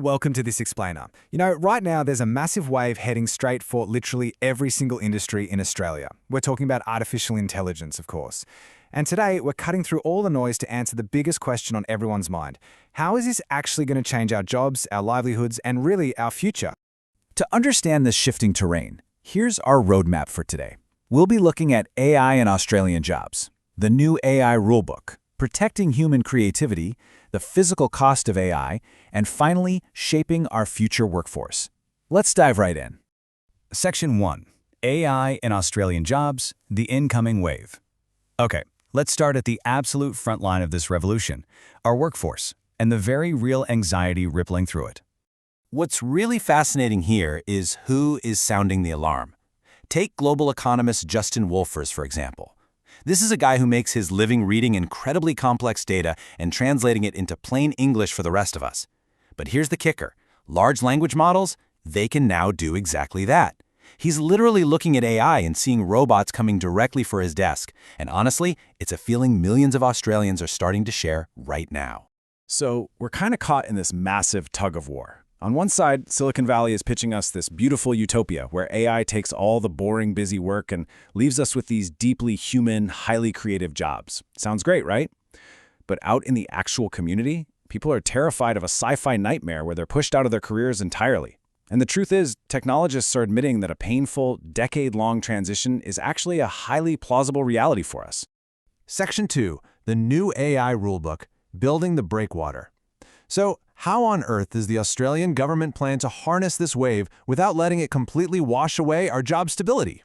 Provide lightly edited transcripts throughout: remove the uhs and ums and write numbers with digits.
Welcome to This Explainer. Right now there's a massive wave heading straight for literally every single industry in Australia. We're talking about artificial intelligence, of course. And today we're cutting through all the noise to answer the biggest question on everyone's mind. How is this actually going to change our jobs, our livelihoods, and really our future? To understand this shifting terrain, here's our roadmap for today. We'll be looking at AI and Australian jobs, the new AI rulebook, protecting human creativity, the physical cost of AI, and finally, shaping our future workforce. Let's dive right in. Section 1. AI and Australian jobs, the incoming wave. Okay, let's start at the absolute front line of this revolution, our workforce, and the very real anxiety rippling through it. What's really fascinating here is who is sounding the alarm. Take global economist Justin Wolfers, for example. This is a guy who makes his living reading incredibly complex data and translating it into plain English for the rest of us. But here's the kicker. Large language models, they can now do exactly that. He's literally looking at AI and seeing robots coming directly for his desk. And honestly, it's a feeling millions of Australians are starting to share right now. So we're kind of caught in this massive tug of war. On one side, Silicon Valley is pitching us this beautiful utopia where AI takes all the boring, busy work and leaves us with these deeply human, highly creative jobs. Sounds great, right? But out in the actual community, people are terrified of a sci-fi nightmare where they're pushed out of their careers entirely. And the truth is, technologists are admitting that a painful, decade-long transition is actually a highly plausible reality for us. Section 2, the new AI rulebook, building the breakwater. So, how on earth does the Australian government plan to harness this wave without letting it completely wash away our job stability?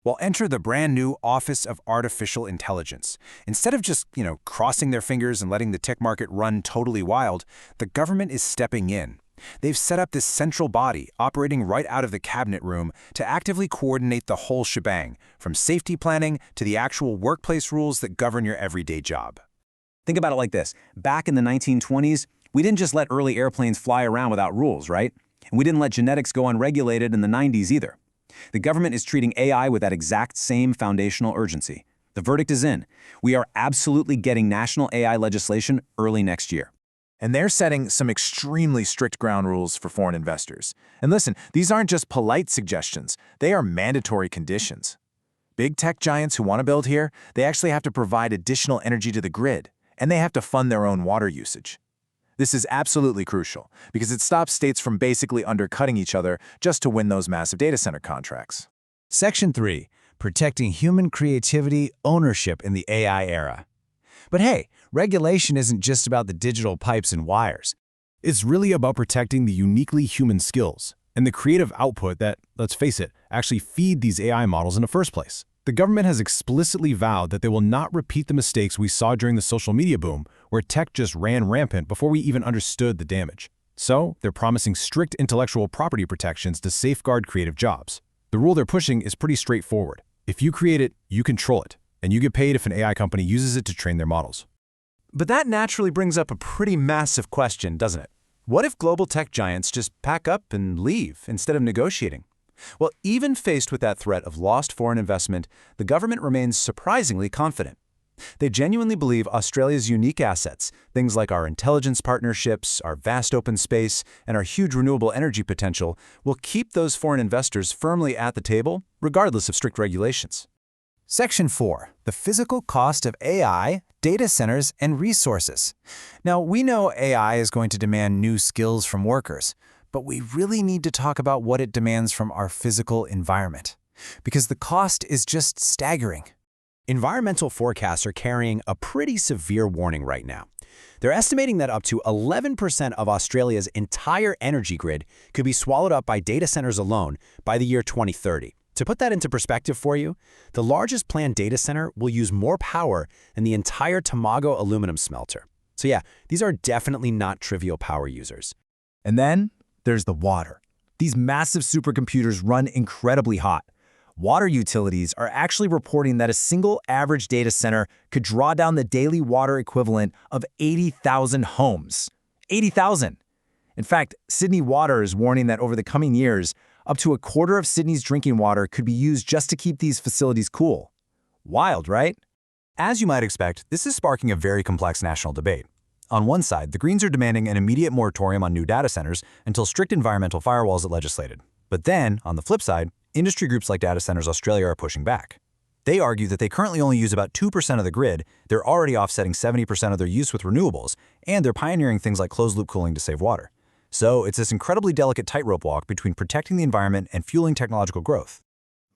Well, enter the brand new Office of Artificial Intelligence. Instead of just, crossing their fingers and letting the tech market run totally wild, the government is stepping in. They've set up this central body operating right out of the cabinet room to actively coordinate the whole shebang, from safety planning to the actual workplace rules that govern your everyday job. Think about it like this. Back in the 1920s, we didn't just let early airplanes fly around without rules, right? And we didn't let genetics go unregulated in the 90s either. The government is treating AI with that exact same foundational urgency. The verdict is in. We are absolutely getting national AI legislation early next year. And they're setting some extremely strict ground rules for foreign investors. And listen, these aren't just polite suggestions. They are mandatory conditions. Big tech giants who want to build here, they actually have to provide additional energy to the grid, and they have to fund their own water usage. This is absolutely crucial because it stops states from basically undercutting each other just to win those massive data center contracts. Section 3. Protecting human creativity, ownership in the AI era. But hey, regulation isn't just about the digital pipes and wires. It's really about protecting the uniquely human skills and the creative output that, let's face it, actually feed these AI models in the first place. The government has explicitly vowed that they will not repeat the mistakes we saw during the social media boom, where tech just ran rampant before we even understood the damage. So, they're promising strict intellectual property protections to safeguard creative jobs. The rule they're pushing is pretty straightforward. If you create it, you control it, and you get paid if an AI company uses it to train their models. But that naturally brings up a pretty massive question, doesn't it? What if global tech giants just pack up and leave instead of negotiating? Well, even faced with that threat of lost foreign investment, the government remains surprisingly confident. They genuinely believe Australia's unique assets, things like our intelligence partnerships, our vast open space, and our huge renewable energy potential, will keep those foreign investors firmly at the table, regardless of strict regulations. Section 4. The physical cost of AI, data centers, and resources. Now, we know AI is going to demand new skills from workers, but we really need to talk about what it demands from our physical environment, because the cost is just staggering. Environmental forecasts are carrying a pretty severe warning right now. They're estimating that up to 11% of Australia's entire energy grid could be swallowed up by data centers alone by the year 2030. To put that into perspective for you, the largest planned data center will use more power than the entire Tomago aluminum smelter. So yeah, these are definitely not trivial power users. And then there's the water. These massive supercomputers run incredibly hot. Water utilities are actually reporting that a single average data center could draw down the daily water equivalent of 80,000 homes. 80,000! In fact, Sydney Water is warning that over the coming years, up to a quarter of Sydney's drinking water could be used just to keep these facilities cool. Wild, right? As you might expect, this is sparking a very complex national debate. On one side, the Greens are demanding an immediate moratorium on new data centers until strict environmental firewalls are legislated. But then, on the flip side, industry groups like Data Centers Australia are pushing back. They argue that they currently only use about 2% of the grid, they're already offsetting 70% of their use with renewables, and they're pioneering things like closed-loop cooling to save water. So it's this incredibly delicate tightrope walk between protecting the environment and fueling technological growth.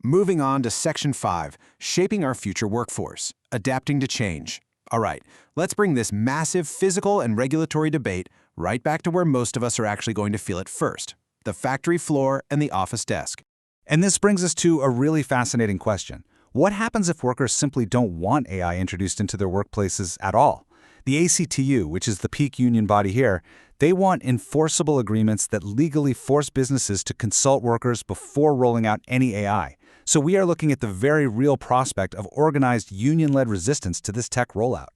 Moving on to Section 5, Shaping Our Future Workforce, Adapting to Change. All right, let's bring this massive physical and regulatory debate right back to where most of us are actually going to feel it first, the factory floor and the office desk. And this brings us to a really fascinating question. What happens if workers simply don't want AI introduced into their workplaces at all? The ACTU, which is the peak union body here, they want enforceable agreements that legally force businesses to consult workers before rolling out any AI. So we are looking at the very real prospect of organized union-led resistance to this tech rollout.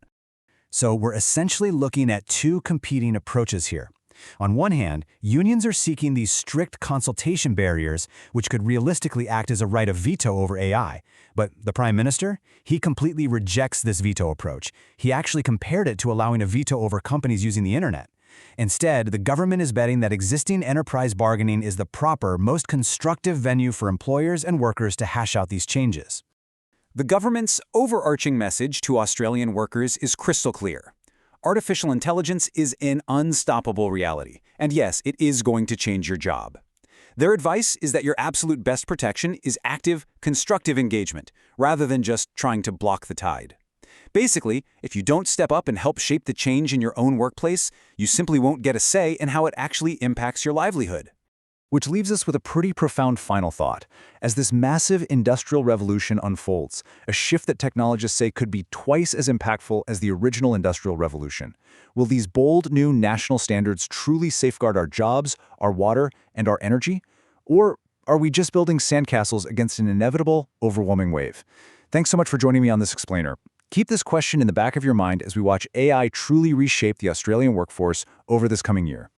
So we're essentially looking at two competing approaches here. On one hand, unions are seeking these strict consultation barriers, which could realistically act as a right of veto over AI. But the Prime Minister, he completely rejects this veto approach. He actually compared it to allowing a veto over companies using the internet. Instead, the government is betting that existing enterprise bargaining is the proper, most constructive venue for employers and workers to hash out these changes. The government's overarching message to Australian workers is crystal clear. Artificial intelligence is an unstoppable reality, and yes, it is going to change your job. Their advice is that your absolute best protection is active, constructive engagement, rather than just trying to block the tide. Basically, if you don't step up and help shape the change in your own workplace, you simply won't get a say in how it actually impacts your livelihood. Which leaves us with a pretty profound final thought. As this massive industrial revolution unfolds, a shift that technologists say could be twice as impactful as the original industrial revolution, will these bold new national standards truly safeguard our jobs, our water, and our energy? Or are we just building sandcastles against an inevitable, overwhelming wave? Thanks so much for joining me on this explainer. Keep this question in the back of your mind as we watch AI truly reshape the Australian workforce over this coming year.